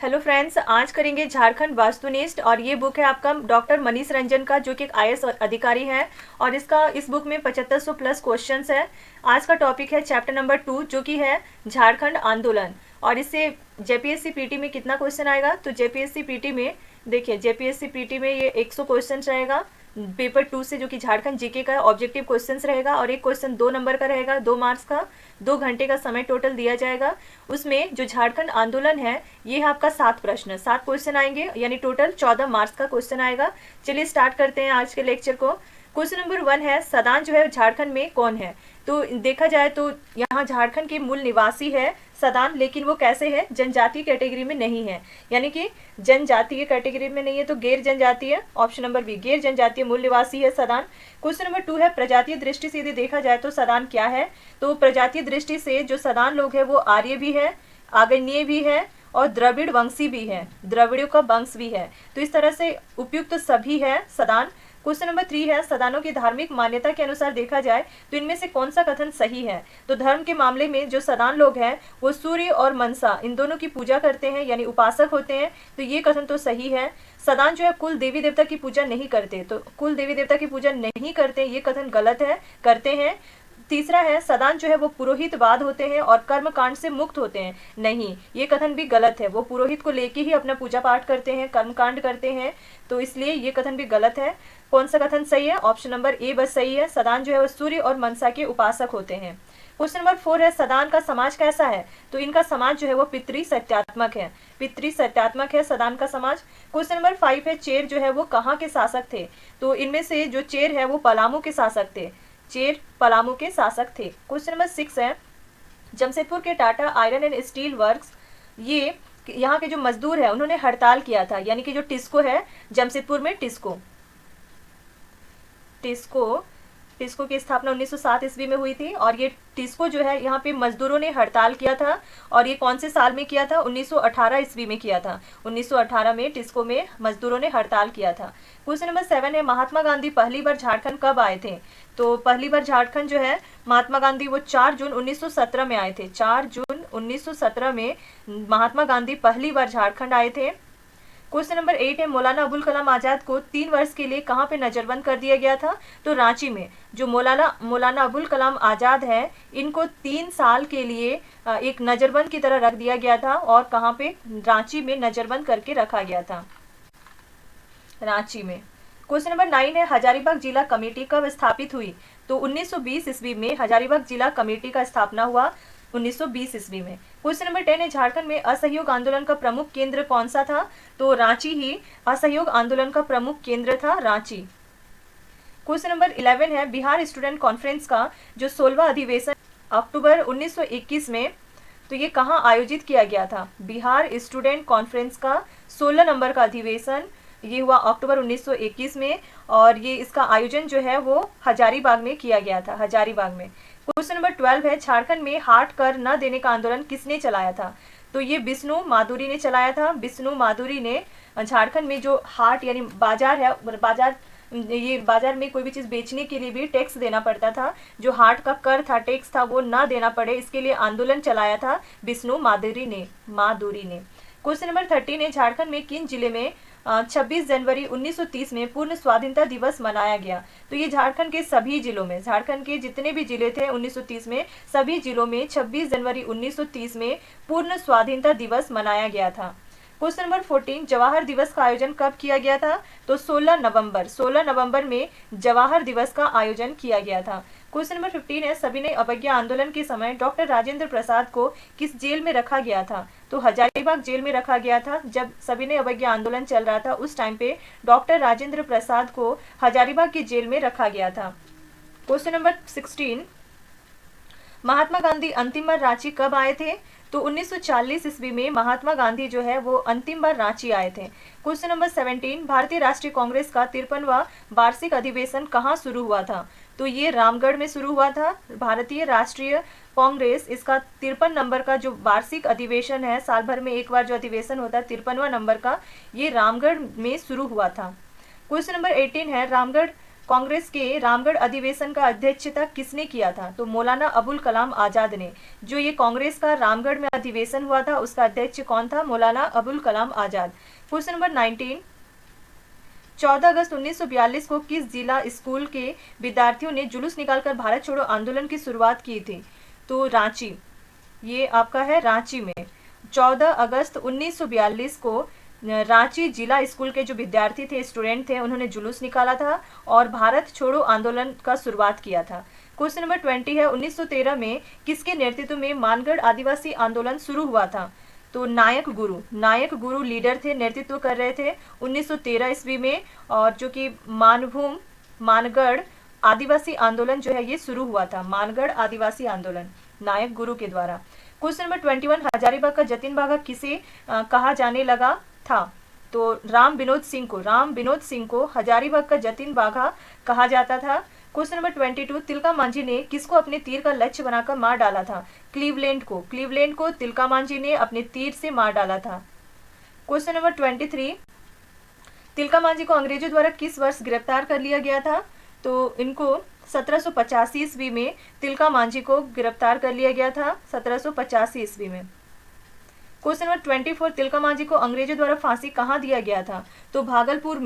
Hello friends, आज करेंगे झारखंड वास्तुनिष्ठ और ये बुक है आपका डॉक्टर मनीष रंजन का, जो कि एक आईएएस अधिकारी है। और इस बुक में 7500 प्लस क्वेश्चंस है। आज का टॉपिक है चैप्टर नंबर 2, जो कि है झारखंड आंदोलन। और इससे जेपीएससी पीटी में कितना क्वेश्चन आएगा, तो जेपीएससी पीटी में देखिए, जेपीएससी पीटी में ये 100 क्वेश्चन रहेगा पेपर 2 से, जो कि झारखंड जीके का ऑब्जेक्टिव क्वेश्चंस रहेगा। और एक क्वेश्चन 2 नंबर का रहेगा, 2 मार्क्स का। 2 घंटे का समय टोटल दिया जाएगा। उसमें जो झारखंड आंदोलन है, ये है आपका 7 प्रश्न, 7 क्वेश्चन आएंगे, यानी टोटल 14 मार्क्स का क्वेश्चन आएगा। चलिए स्टार्ट करते हैं आज के लेक्चर को। क्वेश्चन नंबर 1 है, सदान जो है झारखंड में कौन है। तो देखा जाए तो यहाँ झारखंड के मूल निवासी है सदान, लेकिन वो कैसे है, जनजातीय कैटेगरी में नहीं है, यानी कि जनजातीय कैटेगरी में नहीं है, तो गैर जनजातीय, ऑप्शन नंबर बी, गैर जनजातीय मूल निवासी है सदान। क्वेश्चन नंबर 2 है, प्रजातीय दृष्टि से यदि देखा जाए तो सदान क्या है। तो प्रजातीय दृष्टि से जो सदान लोग है वो आर्य भी है, आगन्य भी है और द्रविड़ वंशी भी है, द्रविड़ों का वंश भी है। तो इस तरह से उपयुक्त सभी है सदान। क्वेश्चन नंबर 3 है, सदानों की धार्मिक मान्यता के अनुसार देखा जाए तो इनमें से कौन सा कथन सही है। तो धर्म के मामले में जो सदान लोग हैं वो सूर्य और मनसा इन दोनों की पूजा करते हैं, यानी उपासक होते हैं। तो ये कथन तो सही है। सदान जो है कुल देवी देवता की पूजा नहीं करते, तो कुल देवी देवता की पूजा नहीं करते, ये कथन गलत है, करते हैं। तीसरा है, सदान जो है वो पुरोहितवाद होते हैं और कर्म कांड से मुक्त होते हैं, नहीं, ये कथन भी गलत है। वो पुरोहित को लेके ही अपना पूजा पाठ करते हैं, कर्म कांड करते हैं, तो इसलिए ये कथन भी गलत है। कौन सा कथन सही है, ऑप्शन नंबर ए बस सही है। सदान जो है वो सूर्य और मनसा के उपासक होते हैं। क्वेश्चन नंबर 4 है, सदान का समाज कैसा है। तो इनका समाज जो है वो पितृ सत्यात्मक है, पितृ सत्यात्मक है सदान का समाज। क्वेश्चन नंबर 5 है, चेर जो है वो कहाँ के शासक थे। तो इनमें से जो चेर है वो पलामू के शासक थे, चेर पलामू के शासक थे। क्वेश्चन नंबर 6 है, जमशेदपुर के Tata iron and steel works, ये यहाँ के जो मजदूर है उन्होंने हड़ताल किया था, यानी कि जो टिस्को है जमशेदपुर में, टिस्को की स्थापना 1907 ईस्वी में हुई थी। और ये टिस्को जो है यहाँ पे मजदूरों ने हड़ताल किया था, और ये कौन से साल में किया था, 1918 ईस्वी में किया था। 1918 में टिस्को में मजदूरों ने हड़ताल किया था। क्वेश्चन नंबर 7 है, महात्मा गांधी पहली बार झारखंड कब आए थे। तो पहली बार झारखंड जो है महात्मा गांधी वो 4 जून 1917 में आए थे, 4 जून 1917 में महात्मा गांधी पहली बार झारखंड आए थे। क्वेश्चन नंबर 8 है, मौलाना अबुल कलाम आजाद को 3 वर्ष के लिए कहाँ पे नजरबंद कर दिया गया था। तो रांची में। जो मौलाना अबुल कलाम आजाद है, इनको 3 साल के लिए एक नजरबंद की तरह रख दिया गया था, और कहाँ पे, रांची में नजरबंद करके रखा गया था, रांची में। क्वेश्चन नंबर 9 है, हजारीबाग जिला कमेटी कब स्थापित हुई। तो 1920 ईस्वी में हजारीबाग जिला कमेटी का स्थापना हुआ, 1920 ईस्वी में। क्वेश्चन नंबर 10 है, झारखंड में असहयोग आंदोलन का प्रमुख केंद्र कौन सा था। तो रांची ही असहयोग आंदोलन का प्रमुख केंद्र था, रांची। क्वेश्चन नंबर 11 है, बिहार स्टूडेंट कॉन्फ्रेंस का जो 16वां अधिवेशन अक्टूबर 1921 में, तो ये कहाँ आयोजित किया गया था। बिहार स्टूडेंट कॉन्फ्रेंस का 16 नंबर का अधिवेशन ये हुआ अक्टूबर 1921 में, और ये इसका आयोजन जो है वो हजारीबाग में किया गया था, हजारीबाग में। क्वेश्चन नंबर 12 है, झारखंड में हाट कर न देने का आंदोलन किसने चलाया था। तो ये विष्णु माधुरी ने चलाया था। विष्णु माधुरी ने झारखंड में जो हाट यानी बाजार है, बाजार में कोई भी चीज़ बेचने के लिए भी टैक्स देना पड़ता था, जो हाट का कर था, टैक्स था, वो ना देना पड़े, इसके लिए आंदोलन चलाया था विष्णु माधुरी ने। क्वेश्चन नंबर 13 है, झारखंड में किन जिले में 26 जनवरी 1930 में पूर्ण स्वाधीनता दिवस मनाया गया। तो ये झारखंड के सभी जिलों में, झारखंड के जितने भी जिले थे 1930 में, सभी जिलों में 26 जनवरी 1930 में पूर्ण स्वाधीनता दिवस मनाया गया था। क्वेश्चन नंबर 14, जवाहर दिवस का आयोजन कब किया गया था। तो 16 नवंबर में जवाहर दिवस का आयोजन किया गया था। क्वेश्चन नंबर 15 है, सविनय अवज्ञा आंदोलन के समय डॉक्टर राजेंद्र प्रसाद को किस जेल में रखा गया था। तो हजारीबाग जेल में रखा गया था। जब सविनय अवज्ञा आंदोलन चल रहा था उस टाइम पे डॉक्टर राजेंद्र प्रसाद को हजारीबाग की जेल में रखा गया था। क्वेश्चन नंबर 16, महात्मा गांधी अंतिम बार रांची कब आए थे। तो 1940 ईस्वी में महात्मा गांधी जो है वो अंतिम बार रांची आए थे। क्वेश्चन नंबर 17, भारतीय राष्ट्रीय कांग्रेस का 53वां वार्षिक अधिवेशन कहाँ शुरू हुआ था। तो ये रामगढ़ में शुरू हुआ था। भारतीय राष्ट्रीय कांग्रेस इसका 53 नंबर का जो वार्षिक अधिवेशन है, साल भर में एक बार जो अधिवेशन होता है 53वां नंबर का, ये रामगढ़ में शुरू हुआ था। क्वेश्चन नंबर 18 है, रामगढ़ कांग्रेस के रामगढ़ अधिवेशन का अध्यक्षता किसने किया था? तो मौलाना अबुल कलाम आजाद ने। जो ये कांग्रेस का रामगढ़ में अधिवेशन हुआ था उसका अध्यक्ष कौन था? मौलाना अबुल कलाम आजाद। क्वेश्चन नंबर 19, 14 अगस्त 1942 को किस जिला स्कूल के विद्यार्थियों ने जुलूस निकालकर भारत छोड़ो आंदोलन की शुरुआत की थी? तो रांची, ये आपका है रांची में। 14 अगस्त 1942 को रांची जिला स्कूल के जो विद्यार्थी थे, स्टूडेंट थे, उन्होंने जुलूस निकाला था और भारत छोड़ो आंदोलन का शुरुआत किया था। क्वेश्चन नंबर 20 है, 1913 में किसके नेतृत्व में मानगढ़ आदिवासी आंदोलन शुरू हुआ था? तो नायक गुरु लीडर थे, नेतृत्व कर रहे थे 1913 ईस्वी में, और जो कि मानगढ़ आदिवासी आंदोलन जो है ये शुरू हुआ था। मानगढ़ आदिवासी आंदोलन नायक गुरु के द्वारा। क्वेश्चन नंबर 21, हजारीबाग का जतिन बागा किसे कहा जाने लगा था? तो राम विनोद सिंह को हजारीबाग का जतिन बागा कहा जाता था। क्वेश्चन नंबर 22, तिलका मांझी ने किसको अपने तीर का लक्ष्य बनाकर मार डाला था? क्लीवलैंड को तिलका मांझी ने अपने तीर से मार डाला था। क्वेश्चन नंबर 23, तिलका मांझी को अंग्रेजों द्वारा किस वर्ष गिरफ्तार कर लिया गया था? तो इनको 1785 ईस्वी में तिलका मांझी को गिरफ्तार कर लिया गया था, 1785 ईस्वी में। क्वेश्चन नंबर 24, तिलका मांझी को अंग्रेजों द्वारा फांसी कहाँ दिया गया था? तो भागलपुर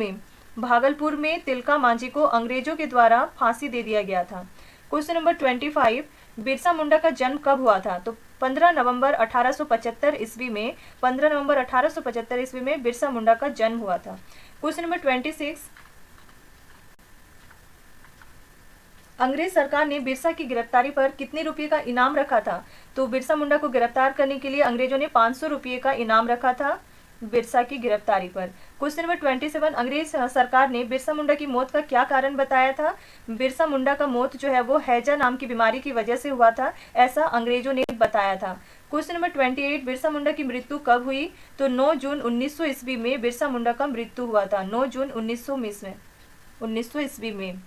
में तिलका मांझी को अंग्रेजों के द्वारा फांसी दे दिया गया था। क्वेश्चन नंबर 25, बिरसा मुंडा का जन्म कब हुआ था? तो 15 नवंबर 1875 ईस्वी में, 15 नवंबर 1875 ईस्वी में बिरसा मुंडा का जन्म हुआ था। क्वेश्चन नंबर 26, अंग्रेज सरकार ने बिरसा की गिरफ्तारी पर कितने रुपए का इनाम रखा था? तो बिरसा मुंडा को गिरफ्तार करने के लिए अंग्रेजों ने 500 रुपये का इनाम रखा था बिरसा की गिरफ्तारी पर। क्वेश्चन नंबर 27, अंग्रेज सरकार ने बिरसा मुंडा की मौत का क्या कारण बताया था? बिरसा मुंडा का मौत जो है वो हैजा नाम की बीमारी की वजह से हुआ था, ऐसा अंग्रेजों ने बताया था। क्वेश्चन नंबर 28, बिरसा मुंडा की मृत्यु कब हुई? तो 9 जून 1900 ईस्वी में बिरसा मुंडा का मृत्यु हुआ था, 9 जून 1900 ईस्वी में।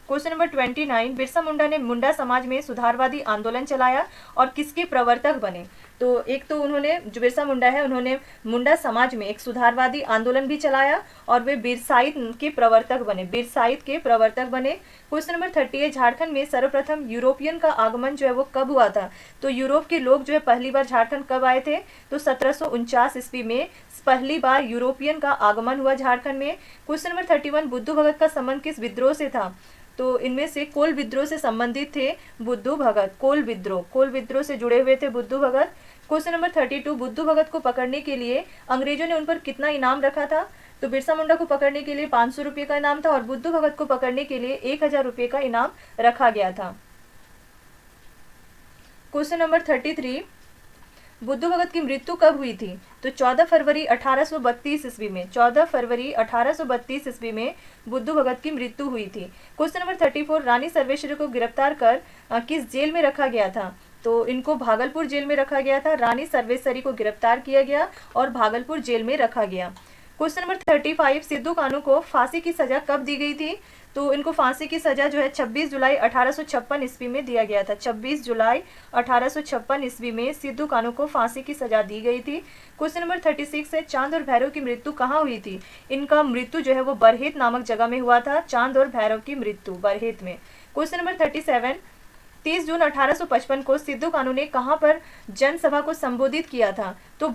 क्वेश्चन नंबर 29, बिरसा मुंडा ने मुंडा समाज में सुधारवादी आंदोलन चलाया और किसके प्रवर्तक बने? तो एक तो उन्होंने, जो बिरसा मुंडा है, उन्होंने मुंडा समाज में एक सुधारवादी आंदोलन भी चलाया और वे बिरसाइत के प्रवर्तक बने। क्वेश्चन नंबर 30, झारखंड में सर्वप्रथम यूरोपियन का आगमन जो है वो कब हुआ था? तो यूरोप के लोग जो है पहली बार झारखंड कब आए थे? तो 1749 ईस्वी में पहली बार यूरोपियन का आगमन हुआ झारखंड में। क्वेश्चन नंबर 31, बुद्धू भगत का संबंध किस विद्रोह से था? तो इनमें से कोल विद्रोह से संबंधित थे बुद्धू भगत। कोल विद्रोह से जुड़े हुए थे बुद्धू भगत। क्वेश्चन नंबर 32, बुद्धू भगत को पकड़ने के लिए अंग्रेजों ने उन पर कितना इनाम रखा था? तो बिरसा मुंडा को पकड़ने के लिए 500 रुपये का इनाम था और बुद्धू भगत को पकड़ने के लिए 1000 रुपये का इनाम रखा गया था। क्वेश्चन नंबर 33, बुद्धू भगत की मृत्यु कब हुई थी? तो 14 फरवरी 1832 ईस्वी में, 14 फरवरी 1832 ईस्वी में बुद्धू भगत की मृत्यु हुई थी। क्वेश्चन नंबर 34, रानी सर्वेश्वरी को गिरफ्तार कर किस जेल में रखा गया था? तो इनको भागलपुर जेल में रखा गया था। रानी सर्वेश्वरी को गिरफ्तार किया गया और भागलपुर जेल में रखा गया। क्वेश्चन नंबर 35, सिद्धू कानू को फांसी की सजा कब दी गई थी? तो इनको फांसी की सजा जो है 26 जुलाई 1856 ईस्वी में दिया गया था। 26 जुलाई 1856 ईस्वी में सिद्धू कानू को फांसी की सजा दी गई थी। क्वेश्चन नंबर 36 है, चांद और भैरव की मृत्यु कहाँ हुई थी? इनका मृत्यु जो है वो बरहेत नामक जगह में हुआ था। चांद और भैरव की मृत्यु बरहेत में। क्वेश्चन नंबर 37, 30 जून 1855 को सिद्धू कानू ने कहाँ पर जनसभा को संबोधित किया था? तो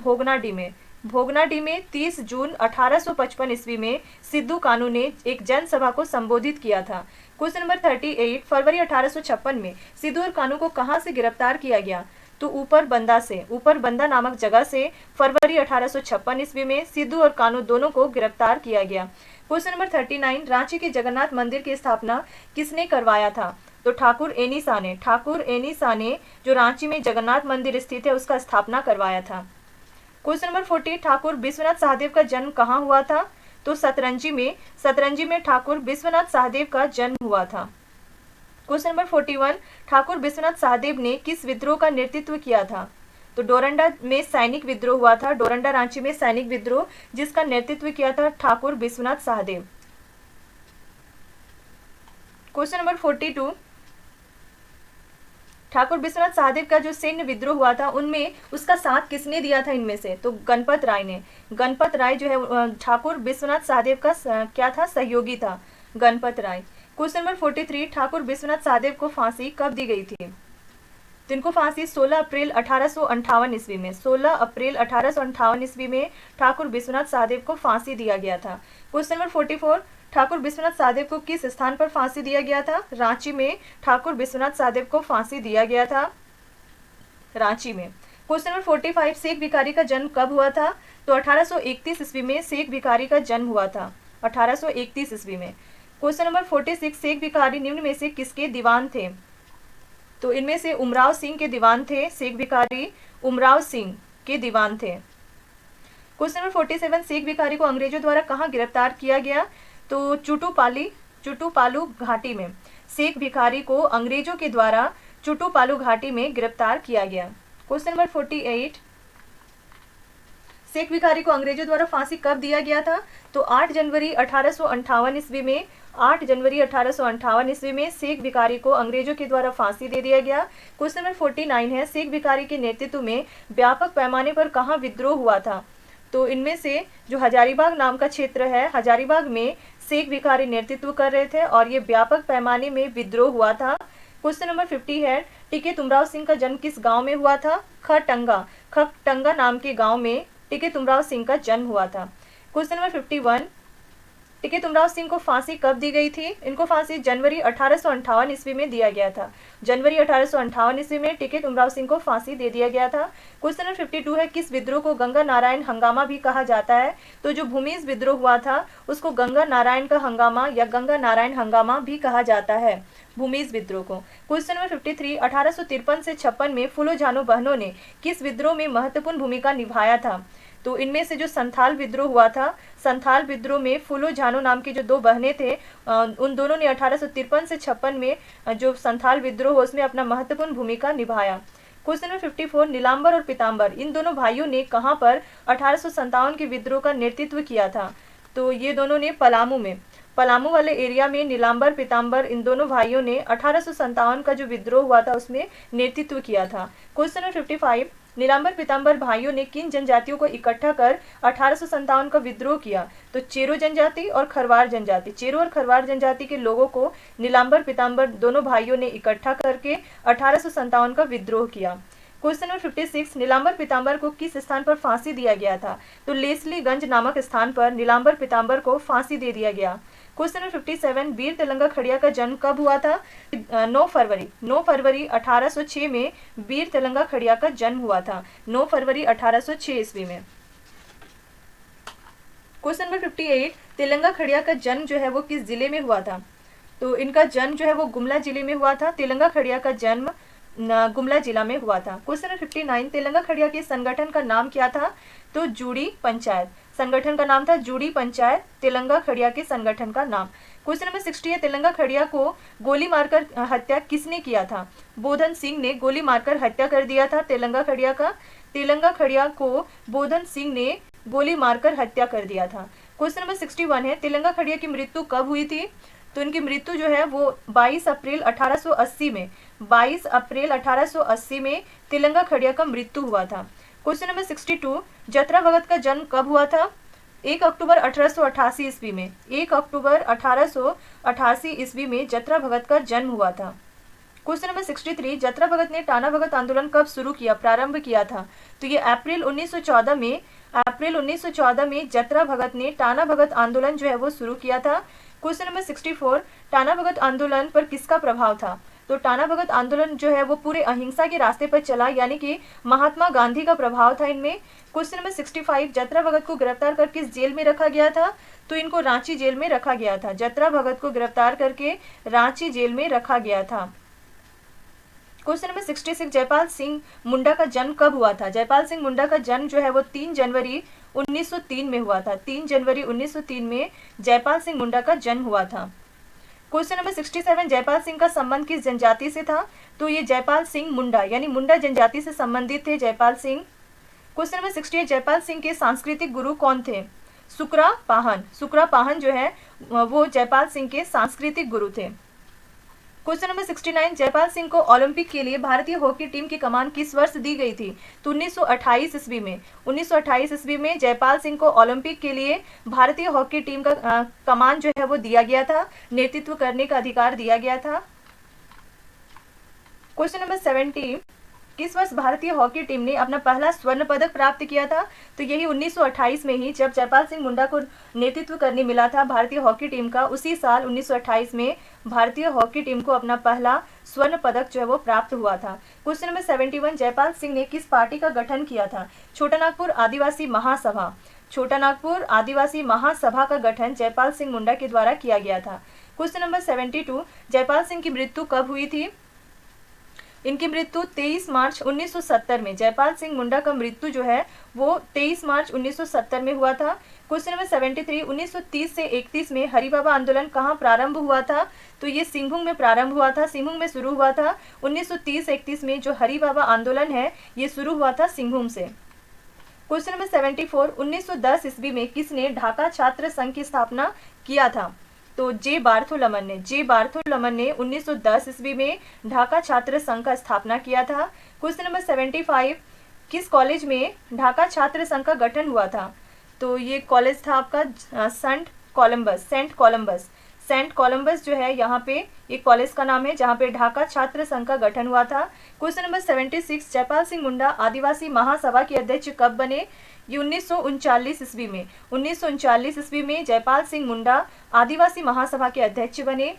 भोगनाडी में 30 जून 1855 ईस्वी में सिद्धू कानू ने एक जनसभा को संबोधित किया था। क्वेश्चन नंबर 38, फरवरी 1856 में सिद्धू और कानू को कहां से गिरफ्तार किया गया? तो ऊपर बंदा नामक जगह से फरवरी 1856 ईस्वी में सिद्धू और कानू दोनों को गिरफ्तार किया गया। क्वेश्चन नंबर 39, रांची के जगन्नाथ मंदिर की स्थापना किसने करवाया था? तो ठाकुर एनी शाह ने जो रांची में जगन्नाथ मंदिर स्थित है उसका स्थापना करवाया था। क्वेश्चन नंबर 40, ठाकुर विश्वनाथ सहदेव का जन्म कहाँ हुआ था? तो सतरंजी में ठाकुर विश्वनाथ सहदेव का जन्म हुआ था। क्वेश्चन नंबर 41, ठाकुर विश्वनाथ सहदेव ने किस विद्रोह का नेतृत्व किया था? तो डोरंडा में सैनिक विद्रोह हुआ था। डोरंडा रांची में सैनिक विद्रोह जिसका नेतृत्व किया था ठाकुर विश्वनाथ सहदेव। क्वेश्चन नंबर 42, ठाकुर विश्वनाथ सहदेव का जो सैन्य विद्रोह हुआ था उनमें उसका साथ किसने दिया था इनमें से? तो गणपत राय ने। गणपत राय जो है ठाकुर विश्वनाथ सहदेव का क्या था? सहयोगी था। गणपत राय। क्वेश्चन नंबर 43, ठाकुर विश्वनाथ सहदेव को फांसी कब दी गई थी? तो इनको फांसी 16 अप्रैल 1858 ईस्वी में, 16 अप्रैल 1858 ईस्वी में ठाकुर विश्वनाथ सहदेव को फांसी दिया गया था। क्वेश्चन नंबर 44, ठाकुर विश्वनाथ सहदेव को किस स्थान पर फांसी दिया गया था? रांची में ठाकुर विश्वनाथ सहदेव को फांसी दिया गया था, रांची में। क्वेश्चन नंबर 45, शेख भिखारी का जन्म कब हुआ था? तो 1831 ईस्वी में शेख भिखारी का जन्म हुआ था, 1831 ईस्वी में। क्वेश्चन नंबर 46, शेख भिखारी निम्न में से किसके दीवान थे? तो इनमें से उमराव सिंह के दीवान थे। शेख भिखारी उमराव सिंह के दीवान थे। क्वेश्चन नंबर 47, शेख भिखारी को अंग्रेजों द्वारा कहाँ गिरफ्तार किया गया? तो चुटुपालू घाटी में। शेख भिखारी को अंग्रेजों के द्वारा चुटुपालू घाटी में गिरफ्तार किया गया। क्वेश्चन नंबर 48, शेख भिखारी को अंग्रेजों द्वारा फांसी कब दिया गया था? तो 8 जनवरी 1858 ईस्वी में, 8 जनवरी 1858 ईस्वी में शेख भिखारी को अंग्रेजों के द्वारा फांसी दे दिया गया। क्वेश्चन नंबर 49 है, शेख भिखारी के नेतृत्व में व्यापक पैमाने पर कहाँ विद्रोह हुआ था? तो इनमें से जो हजारीबाग नाम का क्षेत्र है, हजारीबाग में शेख भिखारी नेतृत्व कर रहे थे और ये व्यापक पैमाने में विद्रोह हुआ था। क्वेश्चन नंबर 50 है, टिकैत उमराव सिंह का जन्म किस गांव में हुआ था? खटंगा नाम के गांव में टिकैत उमराव सिंह का जन्म हुआ था। क्वेश्चन नंबर 51, टिकैत उमराव सिंह को फांसी कब दी गई थी? इनको फांसी जनवरी 1858 ईस्वी में दिया गया था। जनवरी 1858 ईस्वी में टिकैत उमराव सिंह को फांसी दे दिया गया था। क्वेश्चन नंबर 52 है, किस विद्रोह को गंगा नारायण हंगामा भी कहा जाता है? तो जो भूमिज विद्रोह हुआ था उसको गंगा नारायण का हंगामा या गंगा नारायण हंगामा भी कहा जाता है, भूमिज विद्रोह को। क्वेश्चन नंबर 53, 1853 से 56 में फूलो झानो बहनों ने किस विद्रोह में महत्वपूर्ण भूमिका निभाया था? तो इनमें से जो संथाल विद्रोह हुआ था, संथाल विद्रोह में फूलो झानो नाम की जो दो बहनें थे, उन दोनों ने 1853 से 56 में जो संथाल विद्रोह हो उसमें अपना महत्वपूर्ण भूमिका निभाया। क्वेश्चन नंबर 54, नीलांबर और पीताम्बर इन दोनों भाइयों ने कहां पर 1857 के विद्रोह का नेतृत्व किया था? तो ये दोनों ने पलामू में, पलामू वाले एरिया में नीलांबर पीताम्बर इन दोनों भाइयों ने 1857 का जो विद्रोह हुआ था उसमें नेतृत्व किया था। क्वेश्चन नंबर 55, नीलांबर पीताम्बर भाइयों ने किन जनजातियों को इकट्ठा कर 1857 का विद्रोह किया? तो चेरो जनजाति और खरवार जनजाति, चेरो और खरवार जनजाति के लोगों को नीलांबर पीताम्बर दोनों भाइयों ने इकट्ठा करके 1857 का विद्रोह किया। क्वेश्चन नंबर 56, नीलांबर पीताम्बर को किस स्थान पर फांसी दिया गया था? तो लेस्लीगंज नामक स्थान पर नीलांबर पीताम्बर को फांसी दे दिया गया। क्वेश्चन नंबर 57, वीर तेलंगा खड़िया का जन्म कब हुआ था? 9 फरवरी 1806 में वीर तेलंगा खड़िया का जन्म हुआ था, 9 फरवरी 1806 ईस्वी में। क्वेश्चन नंबर 58, तेलंगा खड़िया का जन्म जो है वो किस जिले में हुआ था? तो इनका जन्म जो है वो गुमला जिले में हुआ था। तेलंगा खड़िया का जन्म गुमला जिला में हुआ था। क्वेश्चन नंबर 59, तेलंगा खड़िया के संगठन का नाम क्या था? तो जूड़ी पंचायत, संगठन का नाम था जूड़ी पंचायत, तेलंगा खड़िया के संगठन का नाम। क्वेश्चन नंबर 60 है, तेलंगा खड़िया को गोली मारकर हत्या किसने किया था? बोधन सिंह ने गोली मारकर हत्या कर दिया था तेलंगा खड़िया का। तेलंगा खड़िया को बोधन सिंह ने गोली मारकर हत्या कर दिया था। क्वेश्चन नंबर 61 है, तेलंगा खड़िया की मृत्यु कब हुई थी? तो इनकी मृत्यु जो है वो 22 अप्रैल 1880 में, 22 अप्रैल 1880 में तेलंगा खड़िया का मृत्यु हुआ था। क्वेश्चन नंबर 62, जतरा भगत का जन्म कब हुआ था? 1 अक्टूबर 1888 ईस्वी में, 1 अक्टूबर 1888 ईस्वी में जतरा भगत का जन्म हुआ था। क्वेश्चन नंबर 63, जतरा भगत ने टाना भगत आंदोलन कब शुरू किया, प्रारंभ किया था? तो ये अप्रैल 1914 में जतरा भगत ने टाना भगत आंदोलन जो है वो शुरू किया था। क्वेश्चन नंबर 64, टाना भगत आंदोलन पर किसका प्रभाव था? तो टाना भगत आंदोलन जो है वो पूरे अहिंसा के रास्ते पर चला, यानी कि महात्मा गांधी का प्रभाव था इनमें। क्वेश्चन नंबर 65, जतरा भगत को गिरफ्तार कर किस जेल में रखा गया था? तो इनको रांची जेल में रखा गया था। जतरा भगत को गिरफ्तार करके रांची जेल में रखा गया था। क्वेश्चन नंबर 66, जयपाल सिंह मुंडा का जन्म कब हुआ था? जयपाल सिंह मुंडा का जन्म जो है वो 3 जनवरी 1903 में हुआ था। 3 जनवरी 1903 में जयपाल सिंह मुंडा का जन्म हुआ था। क्वेश्चन नंबर 67, जयपाल सिंह का संबंध किस जनजाति से था? तो ये जयपाल सिंह मुंडा यानी मुंडा जनजाति से संबंधित थे जयपाल सिंह। क्वेश्चन नंबर 68, जयपाल सिंह के सांस्कृतिक गुरु कौन थे? सुकरा पाहन जो है वो जयपाल सिंह के सांस्कृतिक गुरु थे। क्वेश्चन नंबर 69, जयपाल सिंह को ओलंपिक के लिए भारतीय हॉकी टीम की कमान किस वर्ष दी गई थी? तो 1928 ईस्वी में। 1928 ईस्वी में जयपाल सिंह को ओलंपिक के लिए भारतीय हॉकी टीम का कमान जो है वो दिया गया था, नेतृत्व करने का अधिकार दिया गया था। क्वेश्चन नंबर 70, किस वर्ष भारतीय हॉकी टीम ने अपना पहला स्वर्ण पदक प्राप्त किया था? तो यही 1928 में ही, जब जयपाल सिंह मुंडा को नेतृत्व करने मिला था भारतीय हॉकी टीम का, उसी साल 1928 में भारतीय हॉकी टीम को अपना पहला स्वर्ण पदक जो है वो प्राप्त हुआ था। क्वेश्चन नंबर 71, जयपाल सिंह ने किस पार्टी का गठन किया था? छोटा नागपुर आदिवासी महासभा। छोटा नागपुर आदिवासी महासभा का गठन जयपाल सिंह मुंडा के द्वारा किया गया था। क्वेश्चन नंबर 72, जयपाल सिंह की मृत्यु कब हुई थी? इनकी मृत्यु 23 मार्च 1970 में, जयपाल सिंह मुंडा का मृत्यु जो है वो 23 मार्च 1970 में हुआ था। क्वेश्चन नंबर 73, 1930 से 31 में हरि बाबा आंदोलन कहाँ प्रारंभ हुआ था? तो ये सिंहभूम में प्रारंभ हुआ था, सिंहभूम में शुरू हुआ था। 1930-31 में जो हरि बाबा आंदोलन है ये शुरू हुआ था सिंहभूम से। क्वेश्चन नंबर 74, 1910 ईस्वी में किसने ढाका छात्र संघ की स्थापना किया था? तो जे बार्थोलमन ने 1910 ईस्वी में ढाका छात्र संघ का स्थापना किया था। क्वेश्चन नंबर 75, किस कॉलेज में ढाका छात्र संघ का गठन हुआ था? तो ये कॉलेज था आपका सेंट कोलंबस जो है यहाँ पे एक कॉलेज का नाम है जहाँ पे ढाका छात्र संघ का गठन हुआ था। क्वेश्चन नंबर 76, जयपाल सिंह मुंडा आदिवासी महासभा के अध्यक्ष कब बने? ये 1939 ईस्वी में। 1939 ईस्वी में जयपाल सिंह मुंडा आदिवासी महासभा के अध्यक्ष बने।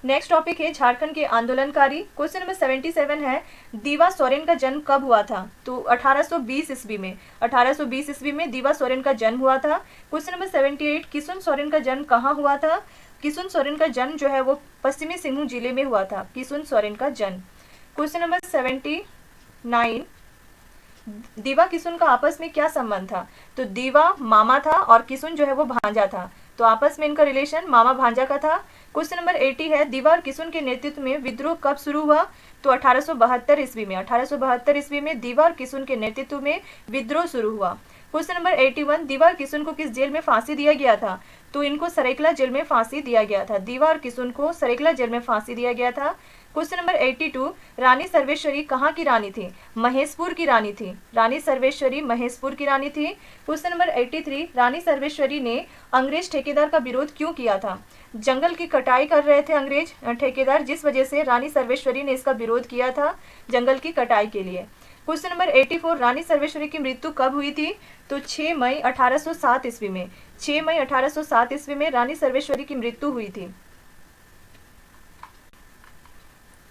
नेक्स्ट टॉपिक है झारखंड के आंदोलनकारी। क्वेश्चन नंबर 77 है, दीवा सोरेन का जन्म कब हुआ था? तो 1820 ईस्वी में। 1820 ईस्वी में दीवा सोरेन का जन्म हुआ था। क्वेश्चन नंबर 78, किसुन सोरेन का जन्म कहाँ हुआ था? किसुन सोरेन का जन्म जो है वो पश्चिमी सिंहभूम जिले में हुआ था, किसुन सोरेन का जन्म। क्वेश्चन नंबर 79, दीवा किसुन का आपस में क्या संबंध था? तो दीवा मामा था और किसुन जो है वो भांजा था, तो आपस में इनका रिलेशन मामा भांजा का था। क्वेश्चन नंबर 80 है, दीवा और किसुन के नेतृत्व में विद्रोह कब शुरू हुआ? तो 1872 ईस्वी में। 1872 ईस्वी में दीवा और किसुन के नेतृत्व में विद्रोह शुरू हुआ। क्वेश्चन नंबर 81, दीवा और किसुन को किस जेल में फांसी दिया गया था? तो इनको सरेकला जेल में फांसी दिया गया था। दीवा और किसुन को सरेकला जेल में फांसी दिया गया था। क्वेश्चन नंबर 82, रानी सर्वेश्वरी कहाँ की रानी थी? महेशपुर की रानी थी। रानी सर्वेश्वरी महेशपुर की रानी थी। क्वेश्चन नंबर 83, रानी सर्वेश्वरी ने अंग्रेज ठेकेदार का विरोध क्यों किया था? जंगल की कटाई कर रहे थे अंग्रेज ठेकेदार, जिस वजह से रानी सर्वेश्वरी ने इसका विरोध किया था, जंगल की कटाई के लिए। क्वेश्चन नंबर 84, रानी सर्वेश्वरी की मृत्यु कब हुई थी? तो 6 मई 1807 ईस्वी में। 6 मई 1807 ईस्वी में रानी सर्वेश्वरी की मृत्यु हुई थी।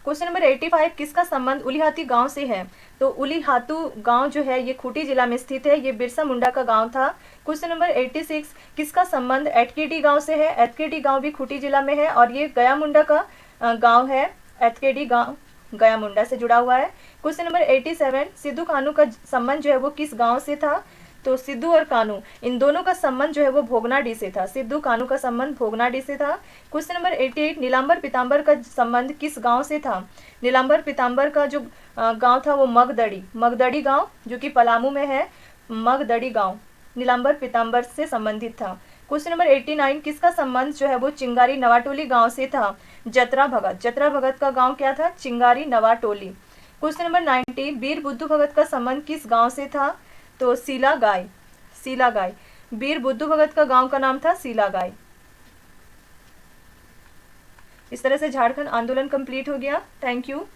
क्वेश्चन नंबर 85, किसका संबंध उलिहातू गांव से है? तो उलिहातू गांव जो है ये खूंटी जिला में स्थित है, ये बिरसा मुंडा का गांव था। क्वेश्चन नंबर 86, किसका संबंध एतकेडी गांव से है? एतकेडी गांव भी खूंटी जिला में है और ये गया मुंडा का गांव है। एतकेडी गांव गया मुंडा से जुड़ा हुआ है। क्वेश्चन नंबर 87, सिद्धू कानू का संबंध जो है वो किस गाँव से था? तो सिद्धू और कानू इन दोनों का संबंध जो है वो भोगनाडीह से था। सिद्धू कानू का संबंध भोगनाडीह से था। क्वेश्चन नंबर 88, नीलांबर पीताम्बर का संबंध किस गांव से था? नीलांबर पीताम्बर का जो गांव था वो मगदड़ी गांव जो कि पलामू में है। मगदड़ी गांव नीलांबर पीताम्बर से संबंधित था। क्वेश्चन नंबर 89, किसका संबंध जो है वो चिंगारी नवाटोली गांव से था? जतरा भगत का गांव क्या था? चिंगारी नवाटोली। क्वेश्चन नंबर 90, वीर बुद्धू भगत का संबंध किस गांव से था? तो सीलागाय। वीर बुद्धू भगत का गांव का नाम था सीलागाय। इस तरह से झारखंड आंदोलन कंप्लीट हो गया। Thank you.